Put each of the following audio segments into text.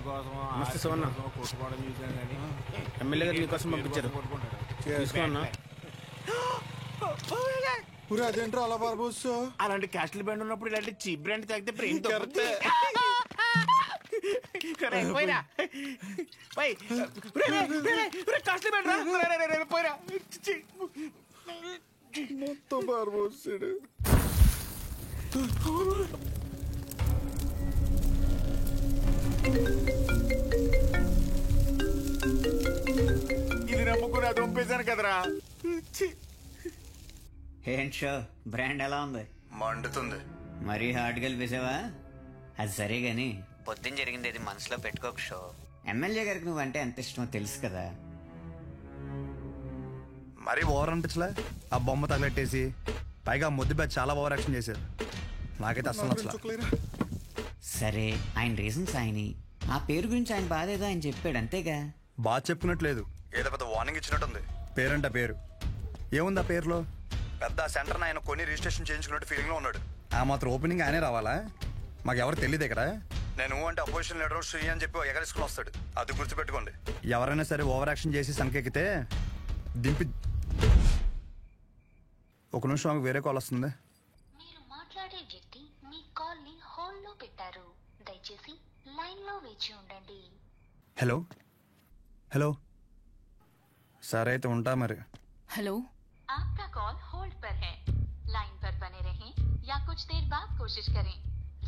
నమస్తే శివన్న. ఎమ్మెల్యే గారు నీకోసం పంపించారు. తీసుకోన్నా. అదేంట్రా అలా బాబోసు? అలాంటి క్యాస్ట్ల బ్రాండ్ ఉన్నప్పుడు ఇలాంటి చీప్ బ్రాండ్ తాగితే బ్రెయిన్ దొరుకుతుంది. మొత్తం బాబోసాడు. ఇది నమ్ముకుని అది పంపేశాను కదరా. ఏంటి షో బ్రాండ్ ఎలా ఉంది? మండుతుంది. మరీ హార్డ్ కలిపేసావా? అది సరే గాని పొద్దున్న జరిగింది అది మనసులో పెట్టుకోక షో. ఎమ్మెల్యే గారికి నువ్వంటే ఎంత ఇష్టమో తెలుసు కదా. మరీ ఓవర్ అనిపించలే? ఆ బొమ్మ తగలెట్టేసి పైగా ముద్దు బ్యాచ్ చాలా ఓవర్ యాక్షన్ చేశారు. నాకైతే అసలు నచ్చలేదు. సరే ఆయన రీజన్స్ ఆయని, ఆ పేరు గురించి ఆయన బాధ ఏదో ఆయన చెప్పాడు అంతేగా. బాగా చెప్పుకున్నట్లేదు, ఏదో పెద్ద వార్నింగ్ ఇచ్చినట్టుంది. పేరంట పేరు ఏముంది ఆ పేరులో? పెద్ద సెంటర్ ఆయన కొని రిజిస్ట్రేషన్ చేయించుకున్నట్టు ఫీలింగ్ లో ఉన్నాడు. ఆ మాత్రం ఓపెనింగ్ ఆయనే రావాలా? మాకెవరు తెలియదు ఇక్కడ. నేను అంటే అపోజిషన్ లీడర్ శ్రీ అని చెప్పి ఎగరేసుకుని వస్తాడు. అది గుర్తుపెట్టుకోండి. ఎవరైనా సరే ఓవర్ యాక్షన్ చేసి సంకెక్కితే దింపి. ఒక నిమిషం ఆమెకు వేరే కాల్ వస్తుంది. మీరు మాట్లాడే వ్యక్తి మీ కాల్ ని హోల్డ్ లో పెట్టారు. దయచేసి లైన్ లో వేచి ఉండండి. హలో హలో, సరే అయితే ఉంటా మరి. हेलो, आपका कॉल होल्ड पर है. लाइन पर बने रहें या कुछ देर बाद कोशिश करें.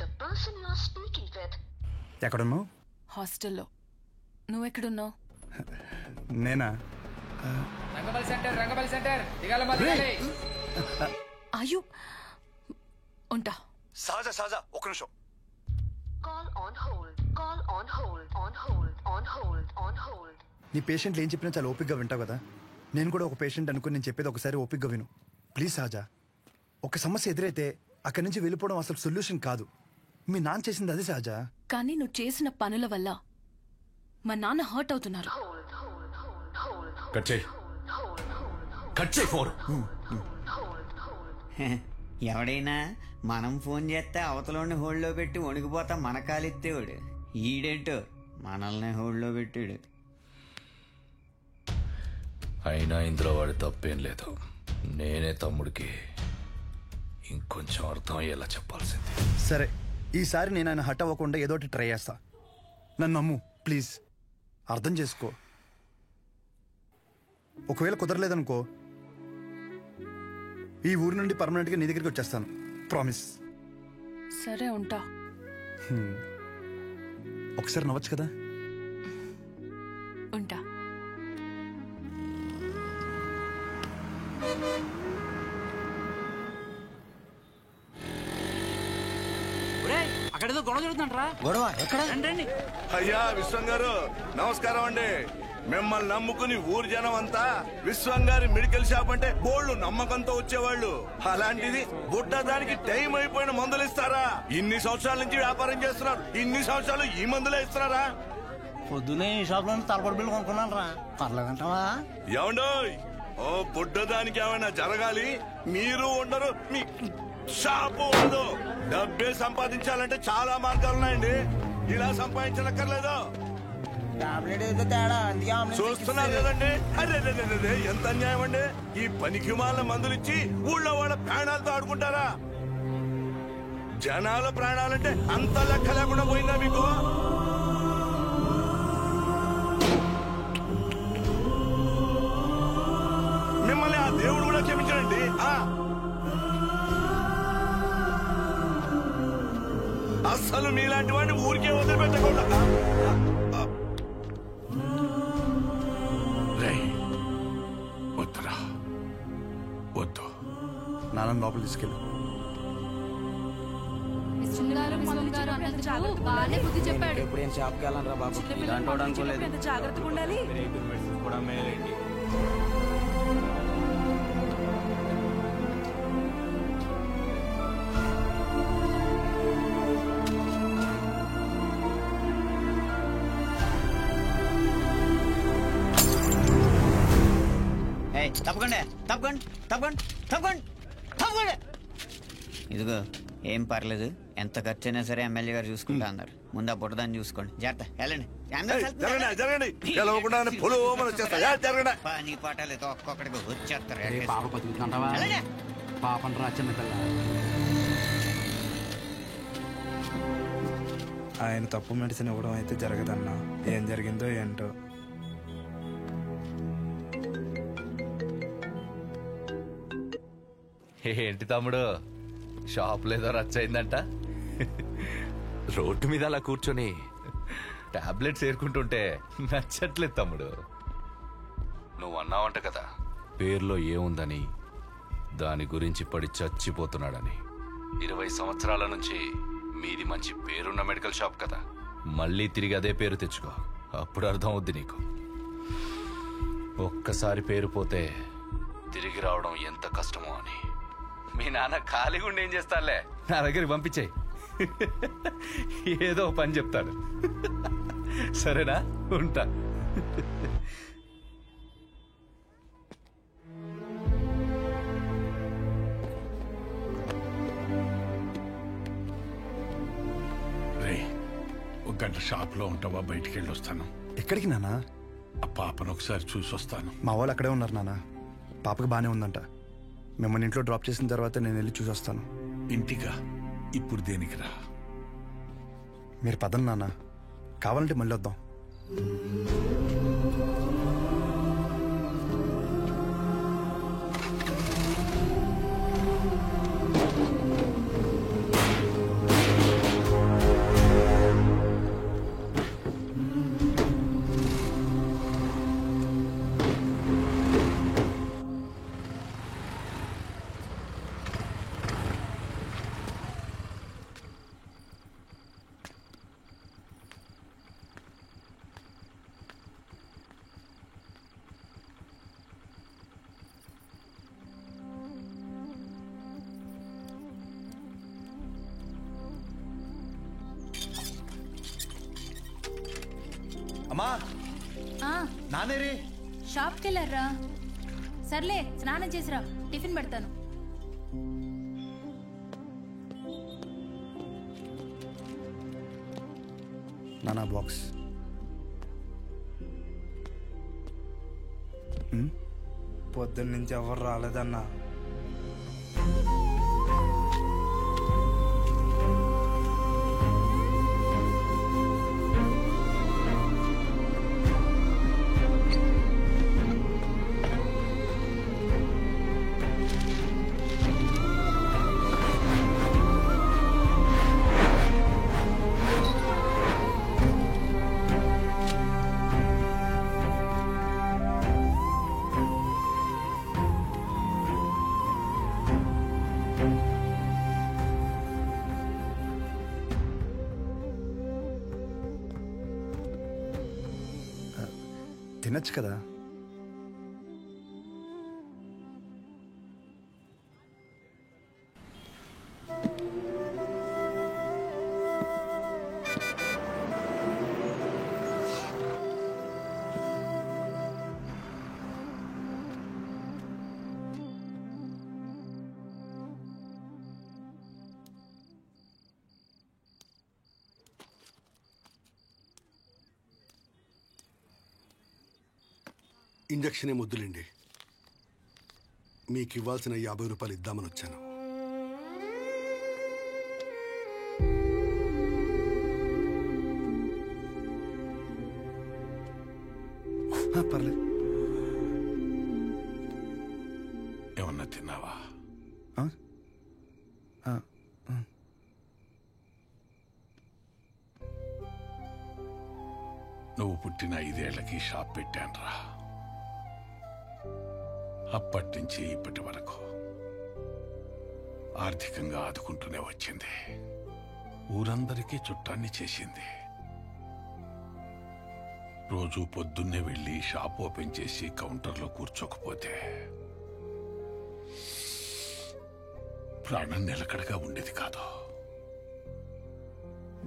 The person you are speaking with. ఎక్కడున్నావు? హాస్టల్లో. నువ్వెక్కడున్నావు? నేనా? రంగబలి సెంటర్ దిగాలి. అయ్యో ఉంటా. సహజ సహజ ఒక నిమిషం. Call on hold. Call on hold. On hold. On hold. On hold. నీ పేషెంట్లు ఏం చెప్పినా చాలా ఓపిక్గా వింటావు కదా. నేను కూడా ఒక పేషెంట్ అనుకుని నేను చెప్పేది ఒకసారి ఓపిక్గా విను ప్లీజ్. సహజ, ఒక సమస్య ఎదురైతే అక్కడి నుంచి వెళ్ళిపోవడం అసలు సొల్యూషన్ కాదు. మీ నాన్న చేసింది అదే సహజ. కానీ నువ్వు చేసిన పనుల వల్ల మా నాన్న హర్ట్ అవుతున్నారు. ఎవడైనా మనం ఫోన్ చేస్తే అవతలని హోల్డ్లో పెట్టి వణికిపోతా మన కాలెత్తేవాడు. ఈడేంటో మనల్ని హోల్డ్లో పెట్టాడు. అయినా ఇందులో వాడి తప్పేం లేదు. నేనే తమ్ముడికి ఇంకొంచెం అర్థం అయ్యేలా చెప్పాల్సింది. సరే, ఈసారి నేను ఆయన హట్ అవ్వకుండా ఏదోటి ట్రై చేస్తా. నన్ను నమ్ము ప్లీజ్. అర్థం చేసుకో. ఒకవేళ కుదరలేదనుకో, ఈ ఊరి నుండి పర్మనెంట్గా నీ దగ్గరికి వచ్చేస్తాను. ప్రామిస్. సరే ఉంటా. ఒకసారి నవ్వచ్చు కదా. ఉంటా. అక్కడేదో గొడవ జరుగుతుందంటరా. గొడవ ఎక్కడ? రండి. అయ్యా విశ్వం గారు నమస్కారం అండి. మిమ్మల్ని నమ్ముకుని ఊరు జనం అంతా విశ్వం గారి మెడికల్ షాప్ అంటే బోళ్ళు నమ్మకంతో వచ్చేవాళ్ళు. అలాంటిది బుడ్డ దానికి టైం అయిపోయిన మందులు ఇస్తారా? ఇన్ని సంవత్సరాల నుంచి వ్యాపారం చేస్తున్నారు, ఇన్ని సంవత్సరాలు ఈ మందులే ఇస్తున్నారా? పొద్దునే ఈ షాప్ లో తలపడి బిల్లు కొనుక్కున్నాను రా. పర్లేదంటావా? ఏమండోయ్, ఓ బుడ్డ దానికి ఏమైనా జరగాలి, మీరు ఉండరు, మీ షాపు ఉండదు. డబ్బే సంపాదించాలంటే చాలా మార్గాలున్నాయండి. ఇలా సంపాదించనక్కర్లేదు. చూస్తున్నారు కదండి. అరే ఎంత అన్యాయం అండి. ఈ పనికి మాల మందులిచ్చి ఊళ్ళో వాళ్ళ ప్రాణాలతో ఆడుకుంటారా? జనాల ప్రాణాలంటే అంత లెక్క లేకుండా పోయిందా మీకు? మిమ్మల్ని ఆ దేవుడు కూడా క్షమించడండి. అస్సలు మీలాంటి వాడిని ఊరికే వదిలిపెట్టకుండా. వద్దురా, వద్దు. నాన్న లోపల తీసుకెళ్ళు. ఇప్పుడు ఏం షాప్కి వెళ్ళాను రా బాబు. జాగ్రత్తగా ఉండాలి. తప్పకుండా తప్పకుండా తప్పకుండా తప్పకుండా తప్పకుండా. ఇదిగో ఏం పర్లేదు, ఎంత ఖర్చు అయినా సరే ఎమ్మెల్యే గారు చూసుకుంటా అన్నారు. ముందు ఆ బుట్టదాన్ని చూసుకోండి. జాగ్రత్త, వెళ్ళండి. అందరూ కలిసి జరగండి జరగండి గెలవకుండానే పొలోమని వచ్చేస్తా జరగండి. పని పాటలేదు, ఒక్కొక్కడికి వచ్చేస్తారు. పాప బతుకుతుంటావా? వెళ్ళండి. పాపం రా చిన్న పిల్ల. ఆయన తప్పు మెడిసిన్ ఇవ్వడం అయితే జరగదన్నా. ఏం జరిగిందో ఏంటో. ఏంటి తమ్ముడు, షాప్ లేదో రచ్చయిందంట? రోడ్డు మీద అలా కూర్చొని టాబ్లెట్స్ ఏరుకుంటుంటే నచ్చట్లేదు తమ్ముడు. నువ్వు అన్నావంట కదా, పేర్లో ఏముందని, దాని గురించి పడి చచ్చిపోతున్నాడని. 20 సంవత్సరాల నుంచి మీది మంచి పేరున్న మెడికల్ షాప్ కదా, మళ్ళీ తిరిగి అదే పేరు తెచ్చుకో, అప్పుడు అర్థం అవుద్ది నీకు. ఒక్కసారి పేరు పోతే తిరిగి రావడం ఎంత కష్టమో అని. మీ నాన్న ఖాళీగా ఉండి ఏం చేస్తానులే, నా దగ్గరికి పంపించేయి, ఏదో పని చెప్తాడు. సరేనా, ఉంటా. ఒక గంట షాప్ లో ఉంటావా? బయటికి వెళ్ళి వస్తాను. ఎక్కడికి నానా? ఆ పాపను ఒకసారి చూసి వస్తాను. మా వాళ్ళు అక్కడే ఉన్నారు నాన్న. పాపకు బానే ఉందంట. మిమ్మల్ని ఇంట్లో డ్రాప్ చేసిన తర్వాత నేను వెళ్ళి చూసి వస్తాను. ఇంటిగా? ఇప్పుడు దేనికి రా? మీరు పదండి నాన్న, కావాలంటే మళ్ళీ వద్దాం. అమ్మా, నానేరి షాప్కి వెళ్ళారా? సర్లే, స్నానం చేసిరా, టిఫిన్ పెడతాను. నానా బాక్స్. పొద్దున్న నుంచి ఎవరు రాలేదన్నా. తినచ్చు కదా. ఇంజక్షనే ముద్దులేండి. మీకు ఇవ్వాల్సిన 50 రూపాయలు ఇద్దామని వచ్చాను. పర్లేదు. ఏమన్నా తిన్నావా? నువ్వు పుట్టిన 5 ఏళ్లకి షాప్ పెట్టానురా. అప్పటి నుంచి ఇప్పటి వరకు ఆర్థికంగా ఆదుకుంటూనే వచ్చింది. ఊరందరికీ చుట్టాన్ని చేసింది. రోజు పొద్దున్నే వెళ్ళి షాప్ ఓపెన్ చేసి కౌంటర్లో కూర్చోకపోతే ప్రాణం నిలకడగా ఉండేది కాదు.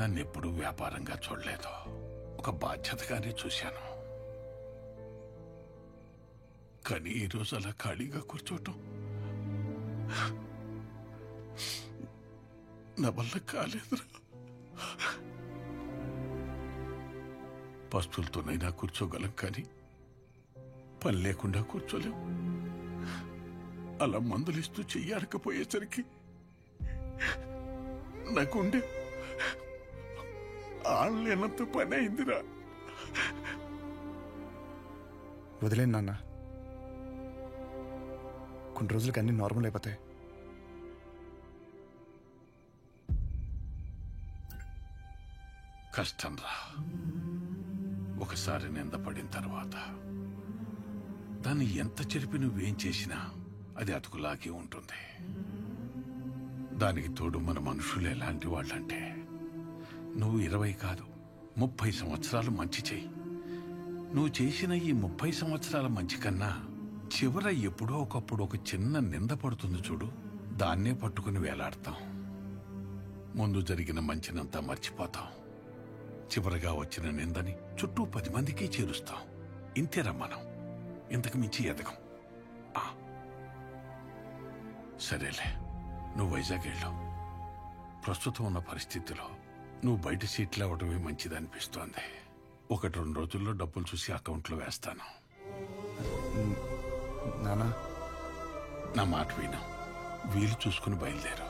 దాన్ని ఎప్పుడూ వ్యాపారంగా చూడలేదు, ఒక బాధ్యతగానే చూశాను. కానీ ఈరోజు అలా ఖాళీగా కూర్చోటం నా వల్ల కాలేదురా. పస్తులతోనైనా కూర్చోగలం కానీ పని లేకుండా కూర్చోలేం. అలా మందులిస్తూ చెయ్యాడకపోయేసరికి నాకుండే ఆళ్ళేనంత పని అయిందిరా. వదిలేను నాన్న, కొన్ని రోజులకి అన్ని నార్మల్ అయిపోతాయి. కష్టం రా. ఒకసారి నిందపడిన తర్వాత దాన్ని ఎంత చెరిపి నువ్వేం చేసినా అది అతుకులాగే ఉంటుంది. దానికి తోడు మన మనుషులు ఎలాంటి వాళ్ళంటే నువ్వు 20 కాదు 30 సంవత్సరాలు మంచి చెయ్యి. నువ్వు చేసిన ఈ 30 సంవత్సరాల మంచి కన్నా చివర ఎప్పుడో ఒకప్పుడు ఒక చిన్న నింద పడుతుంది చూడు, దాన్నే పట్టుకుని వేలాడతాం. ముందు జరిగిన మంచినంతా మర్చిపోతాం. చివరగా వచ్చిన నిందని చుట్టూ 10 మందికి చేరుస్తాం. ఇంతేరా మనం, ఇంతకు మించి ఎదగం. సరేలే, నువ్వు వైజాగ్ వెళ్ళు. ప్రస్తుతం ఉన్న పరిస్థితిలో నువ్వు బయట సీట్లు అవ్వడమే మంచిదనిపిస్తోంది. 1-2 రోజుల్లో డబ్బులు చూసి అకౌంట్లో వేస్తాను. నానా, నా మాట విను, వీలు చూసుకుని బయలుదేరు.